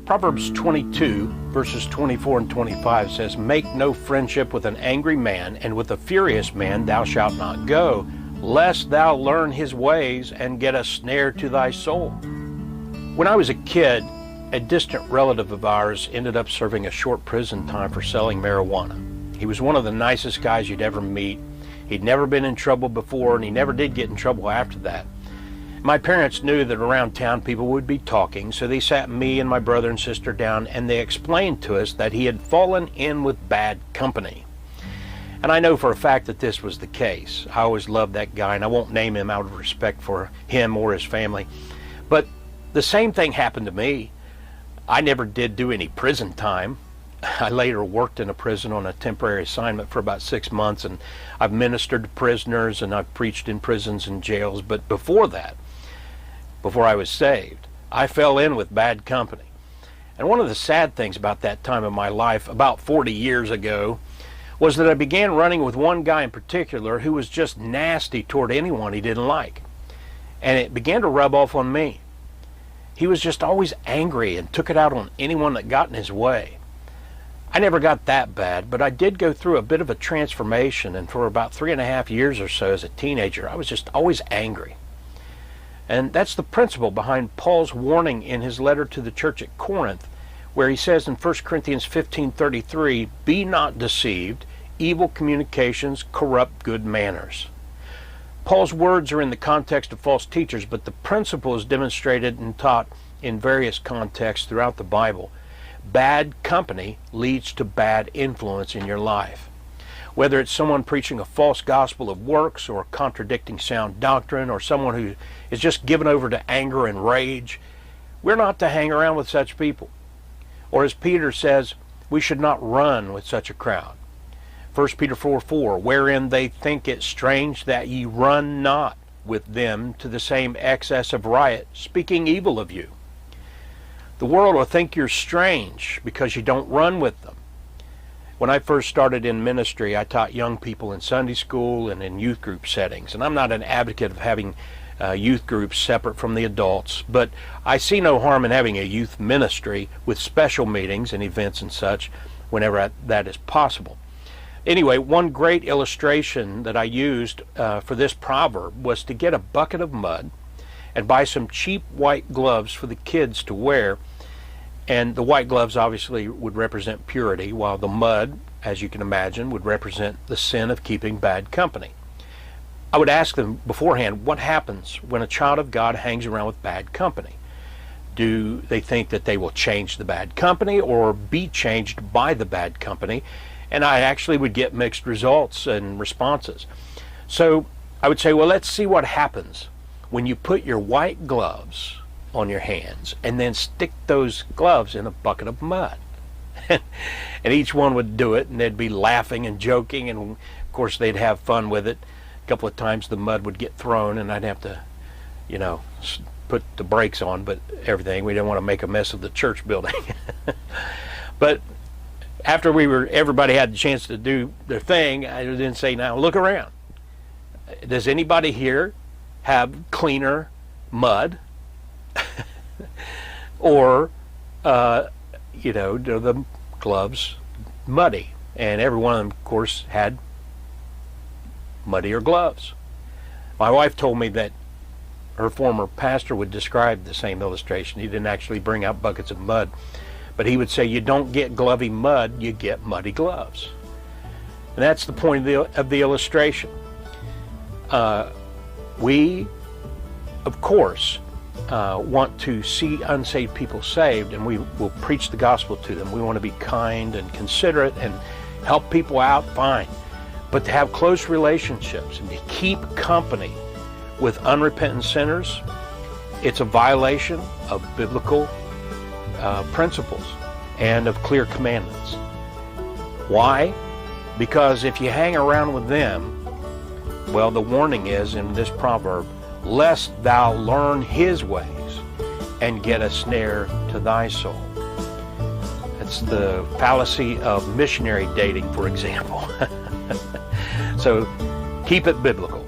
Proverbs 22, verses 24 and 25 says, "Make no friendship with an angry man, and with a furious man thou shalt not go, lest thou learn his ways and get a snare to thy soul." When I was a kid, a distant relative of ours ended up serving a short prison time for selling marijuana. He was one of the nicest guys you'd ever meet. He'd never been in trouble before, and he never did get in trouble after that. My parents knew that around town people would be talking, so they sat me and my brother and sister down, and they explained to us that he had fallen in with bad company. And I know for a fact that this was the case. I always loved that guy, and I won't name him out of respect for him or his family. But the same thing happened to me. I never did do any prison time. I later worked in a prison on a temporary assignment for about 6 months, and I've ministered to prisoners and I've preached in prisons and jails. But before that, before I was saved, I fell in with bad company. And one of the sad things about that time of my life, about 40 years ago, was that I began running with one guy in particular who was just nasty toward anyone he didn't like. And it began to rub off on me. He was just always angry and took it out on anyone that got in his way. I never got that bad, but I did go through a bit of a transformation, and for about 3.5 years or so as a teenager, I was just always angry. And that's the principle behind Paul's warning in his letter to the church at Corinth, where he says in 1 Corinthians 15:33, "Be not deceived, evil communications corrupt good manners." Paul's words are in the context of false teachers, but the principle is demonstrated and taught in various contexts throughout the Bible. Bad company leads to bad influence in your life. Whether it's someone preaching a false gospel of works or contradicting sound doctrine, or someone who is just given over to anger and rage, we're not to hang around with such people. Or as Peter says, we should not run with such a crowd. 1 Peter 4:4, "Wherein they think it strange that ye run not with them to the same excess of riot, speaking evil of you." The world will think you're strange because you don't run with them. When I first started in ministry, I taught young people in Sunday school and in youth group settings. And I'm not an advocate of having youth groups separate from the adults, but I see no harm in having a youth ministry with special meetings and events and such whenever that is possible. Anyway, one great illustration that I used for this proverb was to get a bucket of mud and buy some cheap white gloves for the kids to wear. And the white gloves obviously would represent purity, while the mud, as you can imagine, would represent the sin of keeping bad company. I would ask them beforehand, what happens when a child of God hangs around with bad company? Do they think that they will change the bad company or be changed by the bad company? And I actually would get mixed results and responses. So I would say, well, let's see what happens when you put your white gloves on your hands and then stick those gloves in a bucket of mud. And each one would do it, and they'd be laughing and joking, and of course they'd have fun with it. A couple of times the mud would get thrown, and I'd have to, put the brakes on, but everything. We didn't want to make a mess of the church building. But after everybody had the chance to do their thing, I then say, now look around. Does anybody here have cleaner mud? Or, do the gloves muddy? And every one of them, of course, had muddier gloves. My wife told me that her former pastor would describe the same illustration. He didn't actually bring out buckets of mud, but he would say, you don't get glovey mud, you get muddy gloves. And that's the point of the illustration. We, of course, want to see unsaved people saved, and we will preach the gospel to them. We want to be kind and considerate and help people out, fine. But to have close relationships and to keep company with unrepentant sinners, it's a violation of biblical principles and of clear commandments. Why? Because if you hang around with them, well, the warning is in this proverb, lest thou learn his ways and get a snare to thy soul. It's the fallacy of missionary dating, for example. So keep it biblical.